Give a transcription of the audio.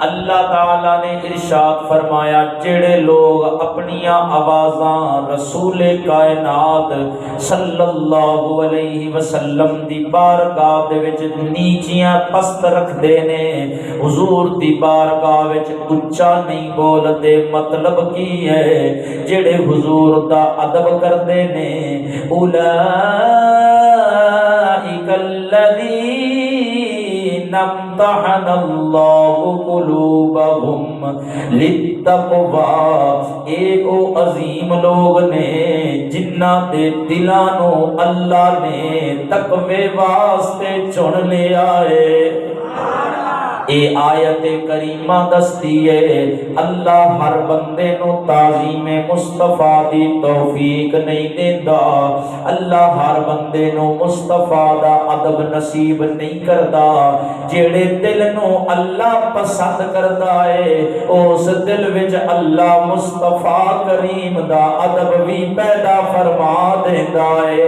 اللہ تعالی نے ارشاد فرمایا جڑے لوگ اپنی آوازاں رسول کائنات صلی اللہ علیہ وسلم دی بارگاہ دے وچ نیچیاں پست رکھ دے نے، حضور دی بارگاہ وچ اچا نہیں بول دے، مطلب کی ہے جڑے حضور دا ادب کر دے نے، اولئک الذین امتحن اللہ قلوبہم للتقوی، ایک او عظیم لوگ نے جنہ دے دلانو اللہ نے تقوی واسطے چن لیا ہے۔ اے آیت کریمہ دستی ہے اللہ ہر بندے نو تعظیم مصطفیٰ دی توفیق نہیں دیندا، اللہ ہر بندے نو مصطفیٰ دا ادب نصیب نہیں کردا۔ جیڑے دل نو اللہ پسند کردا ہے اس دل وچ اللہ مصطفیٰ کریم دا ادب بھی پیدا فرما دیندا ہے۔